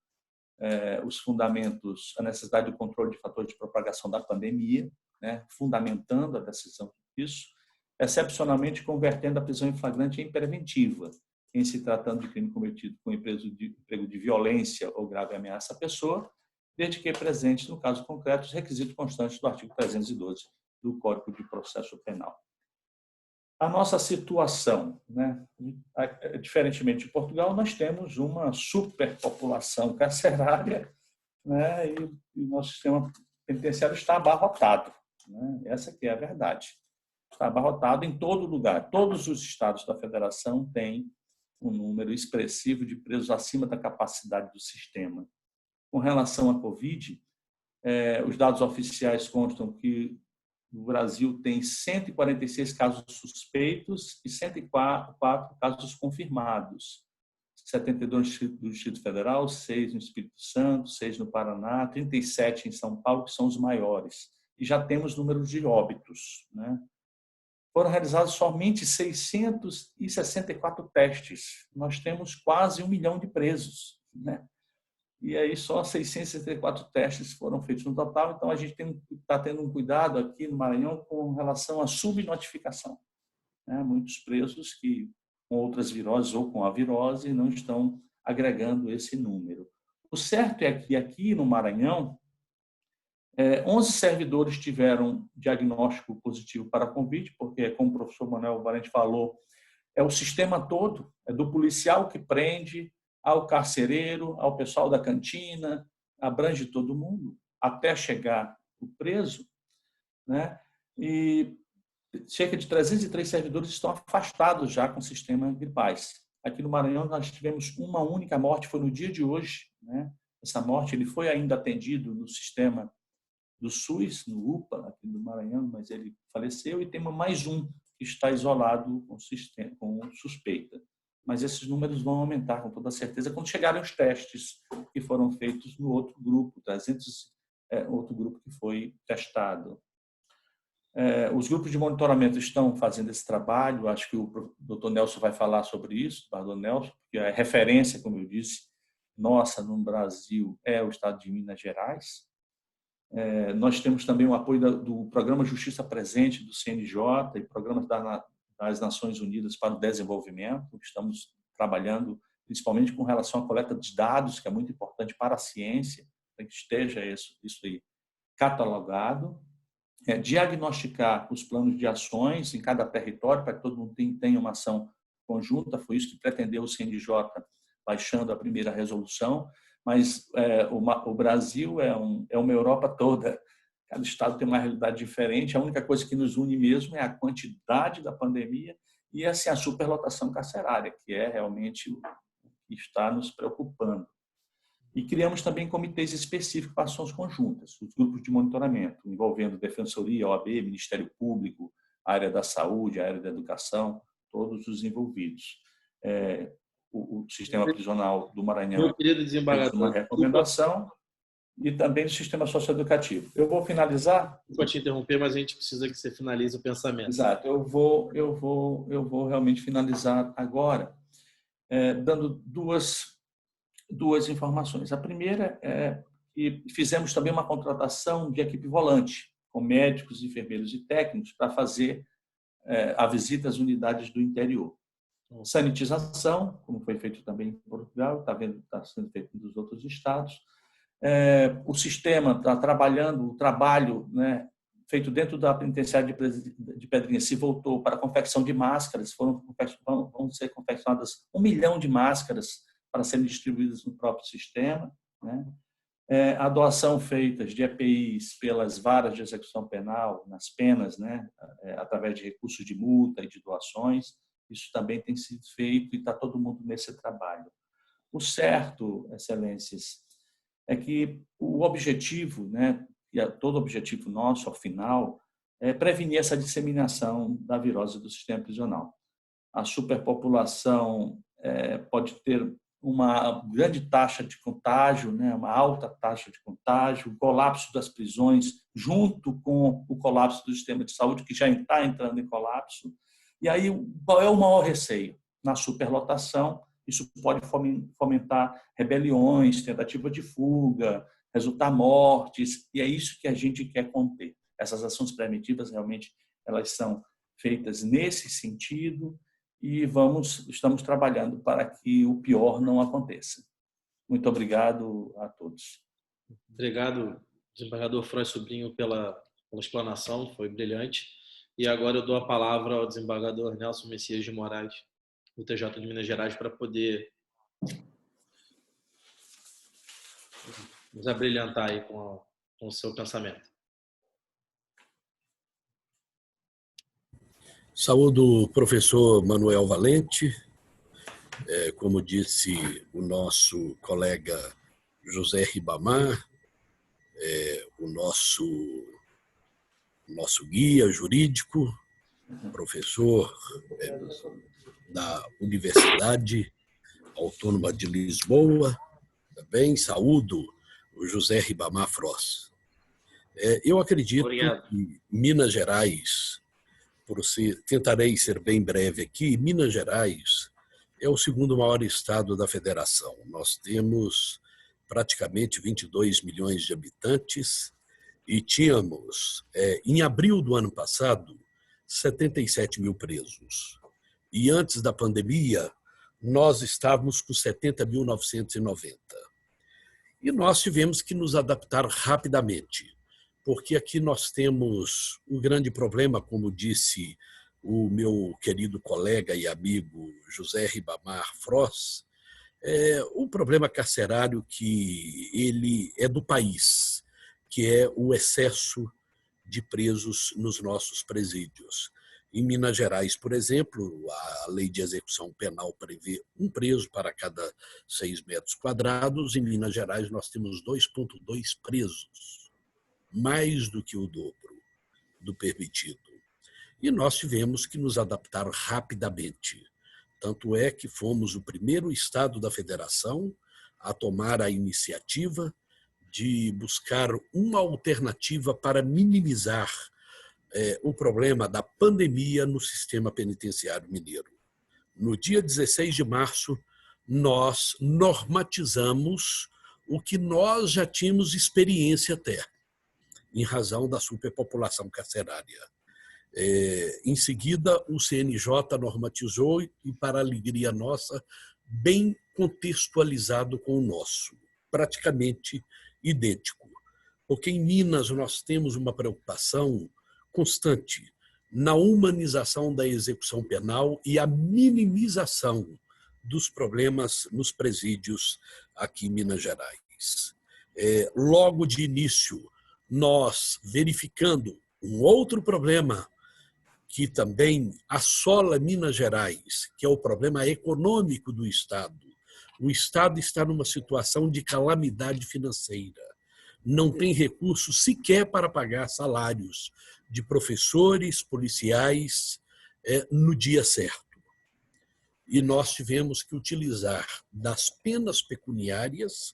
os fundamentos, a necessidade do controle de fatores de propagação da pandemia, né? Fundamentando a decisão disso, excepcionalmente convertendo a prisão em flagrante em preventiva, em se tratando de crime cometido com emprego de violência ou grave ameaça à pessoa, desde que presente, no caso concreto, os requisitos constantes do artigo 312 do Código de Processo Penal. A nossa situação, né? Diferentemente de Portugal, nós temos uma superpopulação carcerária, né? E o nosso sistema penitenciário está abarrotado, né? Essa que é a verdade. Está abarrotado em todo lugar. Todos os estados da federação têm um número expressivo de presos acima da capacidade do sistema. Com relação à Covid, os dados oficiais constam que o Brasil tem 146 casos suspeitos e 104 casos confirmados. 72 no Distrito Federal, 6 no Espírito Santo, 6 no Paraná, 37 em São Paulo, que são os maiores. E já temos números de óbitos, né? Foram realizados somente 664 testes. Nós temos quase 1 milhão de presos, né? E aí só 664 testes foram feitos no total. Então, a gente está tendo um cuidado aqui no Maranhão com relação à subnotificação, né? Muitos presos que com outras viroses ou com a virose não estão agregando esse número. O certo é que aqui no Maranhão, 11 servidores tiveram diagnóstico positivo para a Covid, porque, como o professor Manuel Valente falou, é o sistema todo, é do policial que prende, ao carcereiro, ao pessoal da cantina, abrange todo mundo, até chegar o preso, né? E cerca de 303 servidores estão afastados já com o sistema gripais. Aqui no Maranhão, nós tivemos uma única morte, foi no dia de hoje, né? Essa morte, ele foi ainda atendido no sistema do SUS, no UPA, aqui do Maranhão, mas ele faleceu, e tem mais um que está isolado com suspeita. Mas esses números vão aumentar com toda certeza quando chegarem os testes que foram feitos no outro grupo, outro grupo que foi testado. Os grupos de monitoramento estão fazendo esse trabalho, acho que o Dr. Nelson vai falar sobre isso, o Dr. Nelson, que é referência, como eu disse, nossa no Brasil é o estado de Minas Gerais. Nós temos também o apoio do Programa Justiça Presente, do CNJ, e programas das Nações Unidas para o Desenvolvimento. Estamos trabalhando principalmente com relação à coleta de dados, que é muito importante para a ciência, para que esteja isso aí catalogado. Diagnosticar os planos de ações em cada território, para que todo mundo tenha uma ação conjunta. Foi isso que pretendeu o CNJ, baixando a primeira resolução. Mas o Brasil é uma Europa toda. Cada estado tem uma realidade diferente. A única coisa que nos une mesmo é a quantidade da pandemia e assim, a superlotação carcerária, que é realmente o que está nos preocupando. E criamos também comitês específicos para ações conjuntas, os grupos de monitoramento, envolvendo Defensoria, OAB, Ministério Público, a área da saúde, a área da educação, todos os envolvidos. o sistema prisional do Maranhão Meu querido fez desembargador, uma recomendação, e também do sistema socioeducativo. Eu vou finalizar. Desculpa te interromper, mas a gente precisa que você finalize o pensamento. Exato, eu vou realmente finalizar agora, dando duas informações. A primeira é que fizemos também uma contratação de equipe volante, com médicos, enfermeiros e técnicos, para fazer a visita às unidades do interior. Sanitização, como foi feito também em Portugal, está sendo feito nos outros estados. O sistema está trabalhando, o trabalho, né, feito dentro da penitenciária de Pedrinha se voltou para a confecção de máscaras, vão ser confeccionadas 1 milhão de máscaras para serem distribuídas no próprio sistema, né? A doação feita de EPIs pelas varas de execução penal, nas penas, né, através de recursos de multa e de doações, isso também tem sido feito e está todo mundo nesse trabalho. O certo, excelências, é que o objetivo, né, e todo objetivo nosso, ao final, é prevenir essa disseminação da virose do sistema prisional. A superpopulação pode ter uma grande taxa de contágio, né, uma alta taxa de contágio, o colapso das prisões, junto com o colapso do sistema de saúde, que já está entrando em colapso. E aí, qual é o maior receio? Na superlotação, isso pode fomentar rebeliões, tentativa de fuga, resultar mortes, e é isso que a gente quer conter. Essas ações preventivas, realmente, elas são feitas nesse sentido e estamos trabalhando para que o pior não aconteça. Muito obrigado a todos. Obrigado, desembargador Frois Sobrinho, pela explanação, foi brilhante. E agora eu dou a palavra ao desembargador Nelson Messias de Moraes, do TJ de Minas Gerais, para poder nos abrilhantar aí com o seu pensamento. Saúdo o professor Manuel Valente, como disse o nosso colega José Ribamar, o nosso guia jurídico, professor da Universidade Autônoma de Lisboa. Também saúdo o José Ribamar Frois. Eu acredito que Minas Gerais, tentarei ser bem breve aqui, Minas Gerais é o segundo maior estado da federação. Nós temos praticamente 22 milhões de habitantes e tínhamos, em abril do ano passado, 77 mil presos. E antes da pandemia, nós estávamos com 70.990. E nós tivemos que nos adaptar rapidamente, porque aqui nós temos um grande problema, como disse o meu querido colega e amigo José Ribamar Frois, o problema carcerário que ele é do país, que é o excesso de presos nos nossos presídios. Em Minas Gerais, por exemplo, a lei de execução penal prevê um preso para cada 6 metros quadrados. Em Minas Gerais, nós temos 2,2 presos, mais do que o dobro do permitido. E nós tivemos que nos adaptar rapidamente. Tanto é que fomos o primeiro estado da federação a tomar a iniciativa de buscar uma alternativa para minimizar o problema da pandemia no sistema penitenciário mineiro. No dia 16 de março, nós normatizamos o que nós já tínhamos experiência até, em razão da superpopulação carcerária. Em seguida, o CNJ normatizou e, para alegria nossa, bem contextualizado com o nosso, praticamente idêntico. Porque em Minas nós temos uma preocupação constante na humanização da execução penal e a minimização dos problemas nos presídios aqui em Minas Gerais. Logo de início, nós verificando um outro problema que também assola Minas Gerais, que é o problema econômico do Estado. O Estado está numa situação de calamidade financeira. Não tem recursos sequer para pagar salários de professores, policiais, no dia certo. e nós tivemos que utilizar das penas pecuniárias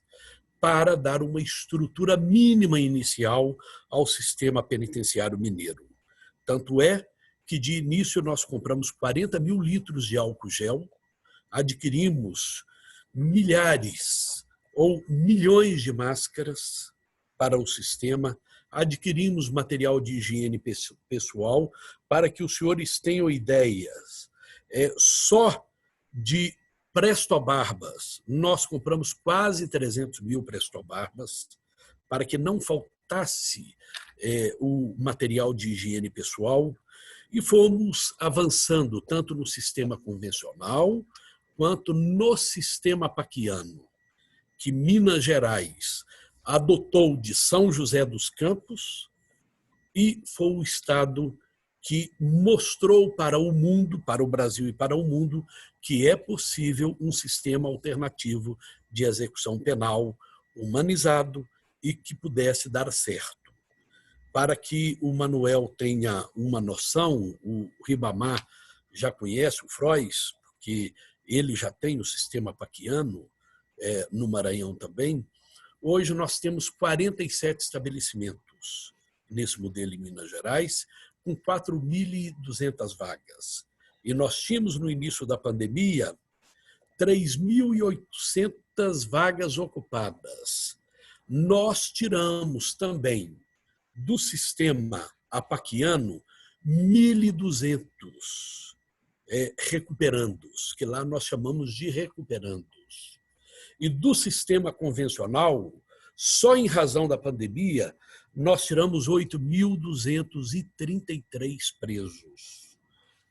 para dar uma estrutura mínima inicial ao sistema penitenciário mineiro. Tanto é que, de início, nós compramos 40 mil litros de álcool gel, adquirimos milhares ou milhões de máscaras para o sistema, adquirimos material de higiene pessoal. Para que os senhores tenham ideias, só de prestobarbas, nós compramos quase 300 mil prestobarbas para que não faltasse o material de higiene pessoal, e fomos avançando tanto no sistema convencional quanto no sistema paquiano, que Minas Gerais adotou de São José dos Campos e foi o estado que mostrou para o mundo, para o Brasil e para o mundo, que é possível um sistema alternativo de execução penal humanizado e que pudesse dar certo. Para que o Manuel tenha uma noção, o Ribamar já conhece o Frois, porque ele já tem o sistema paquiano no Maranhão também. Hoje nós temos 47 estabelecimentos nesse modelo em Minas Gerais, com 4.200 vagas. E nós tínhamos, no início da pandemia, 3.800 vagas ocupadas. Nós tiramos também do sistema apaquiano 1.200 recuperandos, que lá nós chamamos de recuperandos. E do sistema convencional, só em razão da pandemia, nós tiramos 8.233 presos,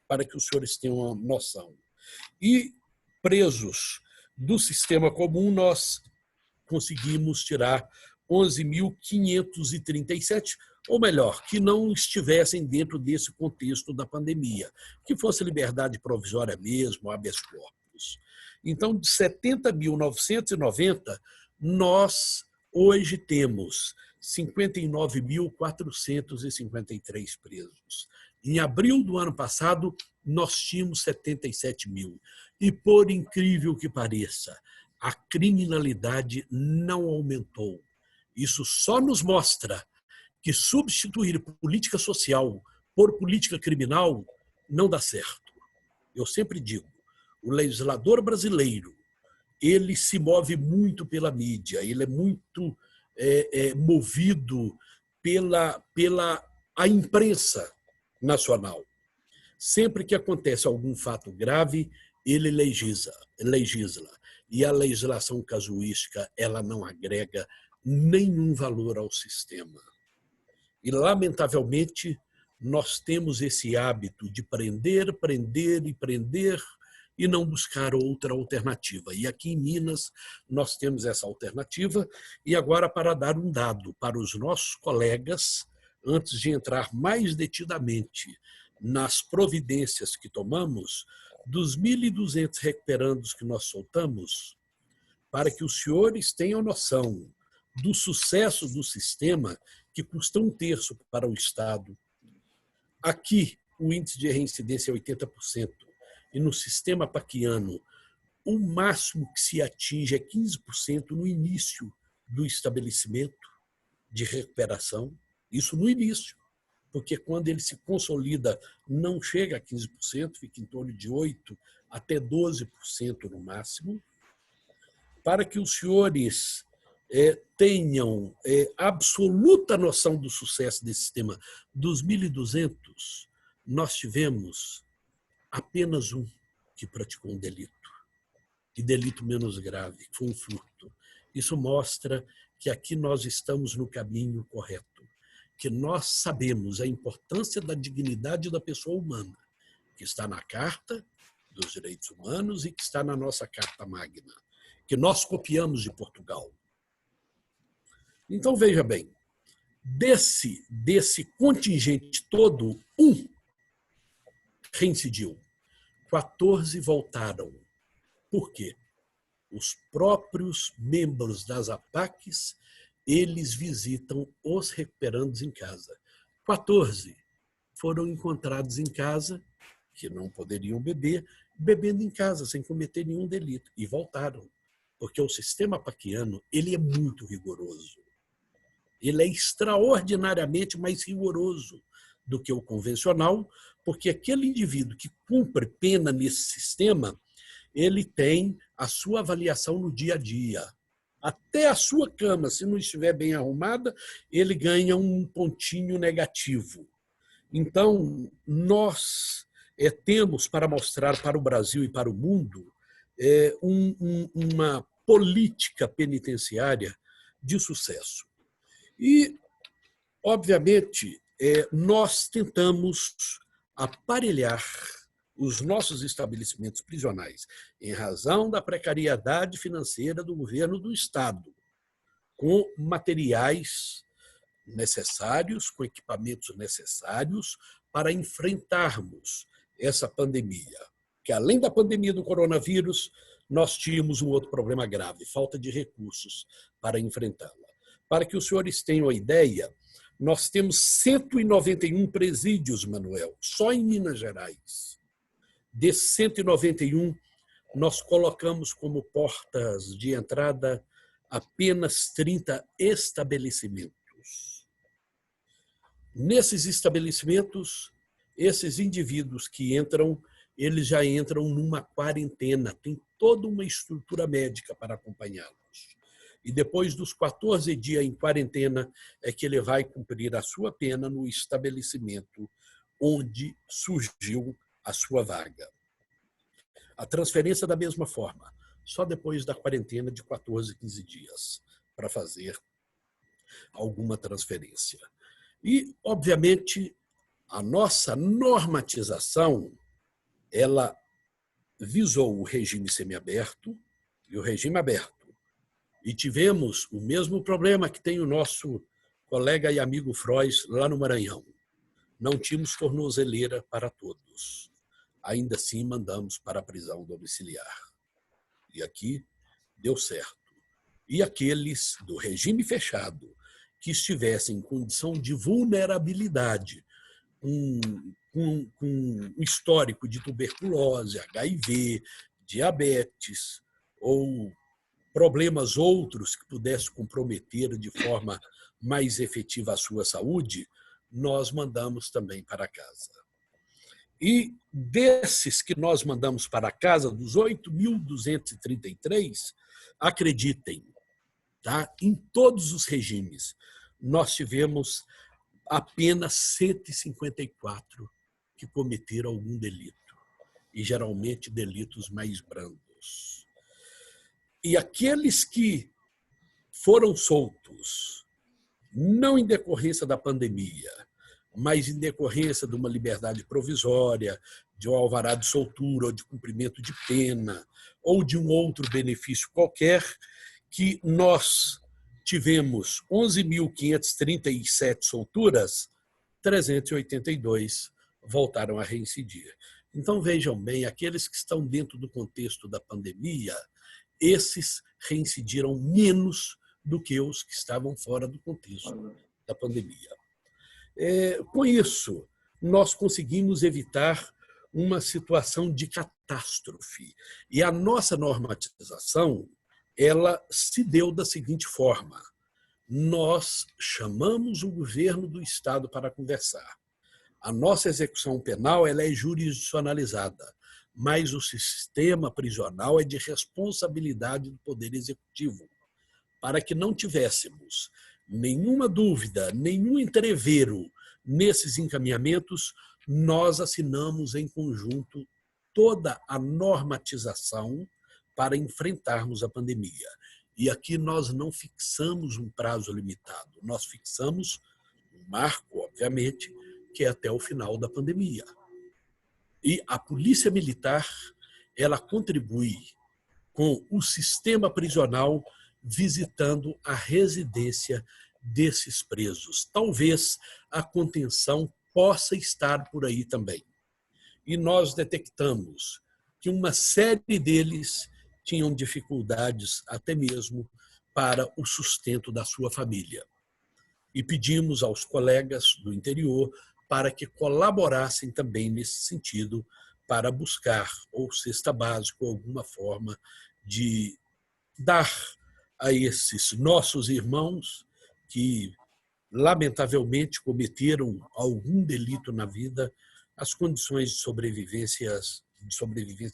para que os senhores tenham uma noção. E presos do sistema comum, nós conseguimos tirar 11.537, ou melhor, que não estivessem dentro desse contexto da pandemia, que fosse liberdade provisória mesmo, habeas corpus. Então, de 70.990, nós hoje temos 59.453 presos. Em abril do ano passado, nós tínhamos 77 mil. E, por incrível que pareça, a criminalidade não aumentou. Isso só nos mostra que substituir política social por política criminal não dá certo. Eu sempre digo, o legislador brasileiro, ele se move muito pela mídia, ele é muito movido pela a imprensa nacional. Sempre que acontece algum fato grave, ele legisla. E a legislação casuística, ela não agrega nenhum valor ao sistema. E, lamentavelmente, nós temos esse hábito de prender e não buscar outra alternativa. E aqui em Minas nós temos essa alternativa. E agora, para dar um dado para os nossos colegas, antes de entrar mais detidamente nas providências que tomamos, dos 1.200 recuperandos que nós soltamos, para que os senhores tenham noção do sucesso do sistema, que custa 1/3 para o Estado. Aqui, o índice de reincidência é 80%, e no sistema paquiano, o máximo que se atinge é 15% no início do estabelecimento de recuperação, isso no início, porque quando ele se consolida, não chega a 15%, fica em torno de 8% até 12% no máximo. Para que os senhores tenham absoluta noção do sucesso desse sistema, dos 1.200, nós tivemos apenas um que praticou um delito, e delito menos grave, que foi um furto. Isso mostra que aqui nós estamos no caminho correto, que nós sabemos a importância da dignidade da pessoa humana, que está na Carta dos Direitos Humanos e que está na nossa Carta Magna, que nós copiamos de Portugal. Então, veja bem, desse contingente todo, um reincidiu, 14 voltaram. Por quê? Os próprios membros das APACs, eles visitam os recuperandos em casa. 14 foram encontrados em casa, que não poderiam beber, bebendo em casa, sem cometer nenhum delito. E voltaram, porque o sistema paquiano ele é muito rigoroso. Ele é extraordinariamente mais rigoroso do que o convencional, porque aquele indivíduo que cumpre pena nesse sistema, ele tem a sua avaliação no dia a dia. Até a sua cama, se não estiver bem arrumada, ele ganha um pontinho negativo. Então, nós temos para mostrar para o Brasil e para o mundo uma política penitenciária de sucesso. E, obviamente, nós tentamos aparelhar os nossos estabelecimentos prisionais, em razão da precariedade financeira do governo do Estado, com materiais necessários, com equipamentos necessários para enfrentarmos essa pandemia. Que além da pandemia do coronavírus, nós tínhamos um outro problema grave, falta de recursos para enfrentá-la. Para que os senhores tenham a ideia, nós temos 191 presídios, Manuel, só em Minas Gerais. Desses 191, nós colocamos como portas de entrada apenas 30 estabelecimentos. Nesses estabelecimentos, esses indivíduos que entram, eles já entram numa quarentena, tem toda uma estrutura médica para acompanhá-los. E depois dos 14 dias em quarentena é que ele vai cumprir a sua pena no estabelecimento onde surgiu a sua vaga. A transferência da mesma forma, só depois da quarentena de 14, 15 dias, para fazer alguma transferência. E, obviamente, a nossa normatização, ela visou o regime semiaberto e o regime aberto. E tivemos o mesmo problema que tem o nosso colega e amigo Frois lá no Maranhão. Não tínhamos tornozeleira para todos. Ainda assim, mandamos para a prisão domiciliar. E aqui deu certo. E aqueles do regime fechado que estivessem em condição de vulnerabilidade, com um histórico de tuberculose, HIV, diabetes ou problemas outros que pudessem comprometer de forma mais efetiva a sua saúde, nós mandamos também para casa. E desses que nós mandamos para casa, dos 8.233, acreditem, tá? Em todos os regimes, nós tivemos apenas 154 que cometeram algum delito, e geralmente delitos mais brandos. E aqueles que foram soltos, não em decorrência da pandemia, mas em decorrência de uma liberdade provisória, de um alvará de soltura, ou de cumprimento de pena, ou de um outro benefício qualquer, que nós tivemos 11.537 solturas, 382 voltaram a reincidir. Então, vejam bem, aqueles que estão dentro do contexto da pandemia, esses reincidiram menos do que os que estavam fora do contexto da pandemia. Com isso, nós conseguimos evitar uma situação de catástrofe. E a nossa normatização, ela se deu da seguinte forma: nós chamamos o governo do Estado para conversar. A nossa execução penal ela é jurisdicionalizada, mas o sistema prisional é de responsabilidade do Poder Executivo, para que não tivéssemos nenhuma dúvida, nenhum entrevero nesses encaminhamentos, nós assinamos em conjunto toda a normatização para enfrentarmos a pandemia. E aqui nós não fixamos um prazo limitado, nós fixamos um marco, obviamente, que é até o final da pandemia. E a Polícia Militar, ela contribui com o sistema prisional visitando a residência desses presos. Talvez a contenção possa estar por aí também. E nós detectamos que uma série deles tinham dificuldades até mesmo para o sustento da sua família. E pedimos aos colegas do interior para que colaborassem também nesse sentido, para buscar ou cesta básica, ou alguma forma de dar a esses nossos irmãos que, lamentavelmente, cometeram algum delito na vida, as condições de sobrevivência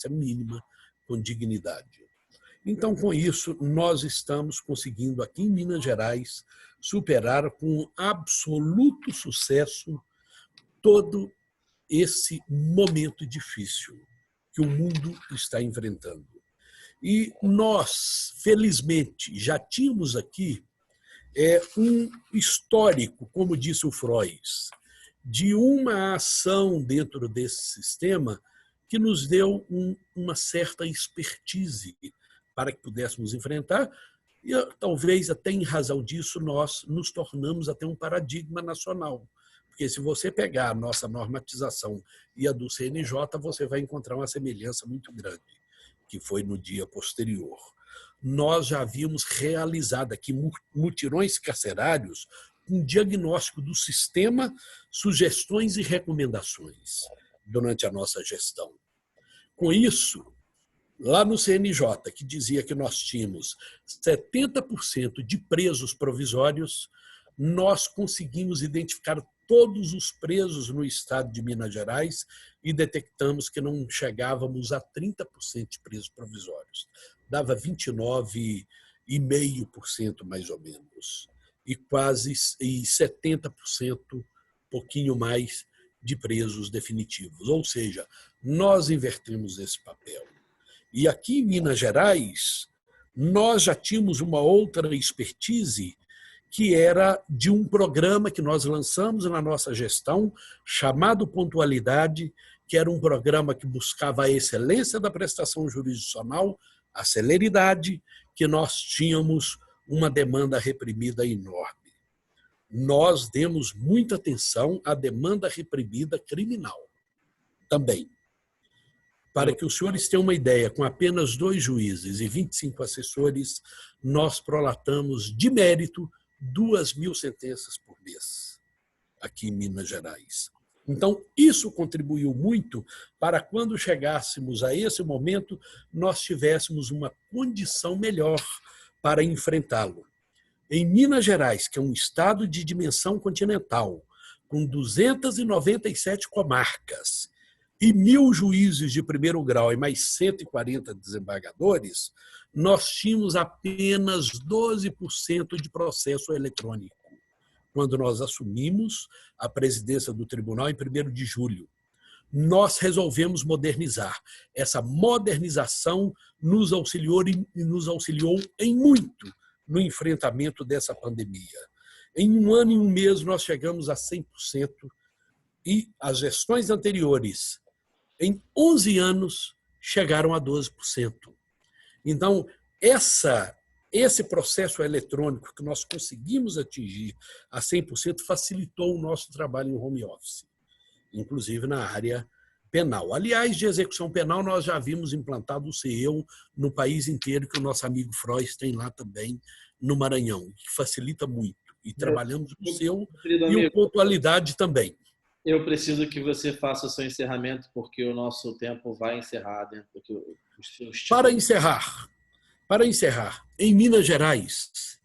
mínima, com dignidade. Então, com isso, nós estamos conseguindo, aqui em Minas Gerais, superar com absoluto sucesso todo esse momento difícil que o mundo está enfrentando. E nós, felizmente, já tínhamos aqui um histórico, como disse o Freud, de uma ação dentro desse sistema que nos deu uma certa expertise para que pudéssemos enfrentar, e talvez até em razão disso nós nos tornamos até um paradigma nacional. Porque se você pegar a nossa normatização e a do CNJ, você vai encontrar uma semelhança muito grande, que foi no dia posterior. Nós já havíamos realizado aqui mutirões carcerários com diagnóstico do sistema, sugestões e recomendações durante a nossa gestão. Com isso, lá no CNJ, que dizia que nós tínhamos 70% de presos provisórios, nós conseguimos identificar todos os presos no estado de Minas Gerais e detectamos que não chegávamos a 30% de presos provisórios. Dava 29,5% mais ou menos. E quase 70%, pouquinho mais, de presos definitivos. Ou seja, nós invertemos esse papel. E aqui em Minas Gerais, nós já tínhamos uma outra expertise que era de um programa que nós lançamos na nossa gestão, chamado Pontualidade, que era um programa que buscava a excelência da prestação jurisdicional, a celeridade, que nós tínhamos uma demanda reprimida enorme. Nós demos muita atenção à demanda reprimida criminal também. Para que os senhores tenham uma ideia, com apenas 2 juízes e 25 assessores, nós prolatamos de mérito 2.000 sentenças por mês, aqui em Minas Gerais. Então, isso contribuiu muito para quando chegássemos a esse momento, nós tivéssemos uma condição melhor para enfrentá-lo. Em Minas Gerais, que é um estado de dimensão continental, com 297 comarcas e 1.000 juízes de primeiro grau e mais 140 desembargadores, nós tínhamos apenas 12% de processo eletrônico, quando nós assumimos a presidência do tribunal em 1º de julho. Nós resolvemos modernizar. Essa modernização nos auxiliou em muito no enfrentamento dessa pandemia. Em 1 ano e 1 mês, nós chegamos a 100%, e as gestões anteriores, em 11 anos, chegaram a 12%. Então, esse processo eletrônico que nós conseguimos atingir a 100% facilitou o nosso trabalho em home office, inclusive na área penal. Aliás, de execução penal, nós já havíamos implantado o CEU no país inteiro, que o nosso amigo Freud tem lá também, no Maranhão, que facilita muito. E trabalhamos o CEU e o Pontualidade também. Eu preciso que você faça o seu encerramento, porque o nosso tempo vai encerrar dentro do Para encerrar, em Minas Gerais,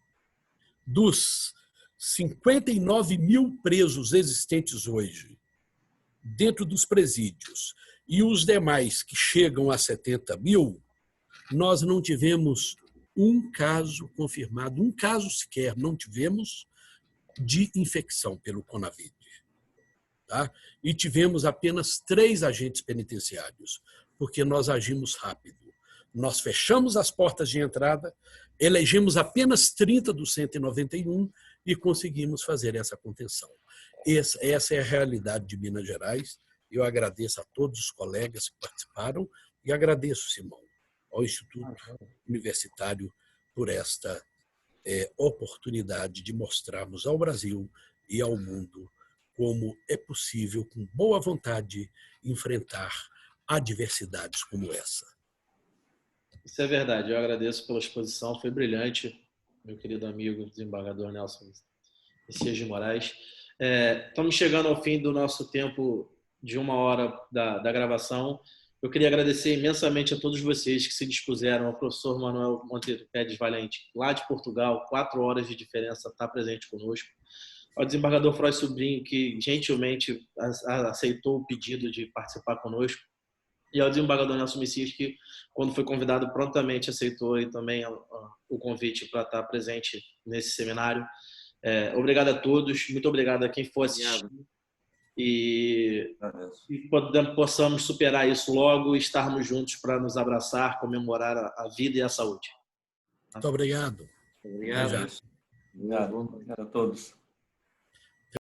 dos 59.000 presos existentes hoje, dentro dos presídios, e os demais que chegam a 70.000, nós não tivemos um caso confirmado, um caso sequer não tivemos de infecção pelo Conavid. Tá? E tivemos apenas 3 agentes penitenciários, porque nós agimos rápido. Nós fechamos as portas de entrada, elegemos apenas 30 dos 191 e conseguimos fazer essa contenção. Essa é a realidade de Minas Gerais. Eu agradeço a todos os colegas que participaram e agradeço, Simão, ao Instituto Universitário por esta oportunidade de mostrarmos ao Brasil e ao mundo como é possível, com boa vontade, enfrentar adversidades como essa. Isso é verdade. Eu agradeço pela exposição. Foi brilhante, meu querido amigo, desembargador Nelson Messias de Moraes. Estamos chegando ao fim do nosso tempo de 1 hora da gravação. Eu queria agradecer imensamente a todos vocês que se dispuseram, ao professor Manuel Monteiro Guedes Valente, lá de Portugal, 4 horas de diferença, estar presente conosco. Ao desembargador Frois Sobrinho, que gentilmente aceitou o pedido de participar conosco. E ao desembargador Nelson Messias, que, quando foi convidado, prontamente aceitou e também o convite para estar presente nesse seminário. Obrigado a todos, muito obrigado a quem for assistir. E possamos superar isso logo e estarmos juntos para nos abraçar, comemorar a vida e a saúde. Muito obrigado. Obrigado. Obrigado a todos.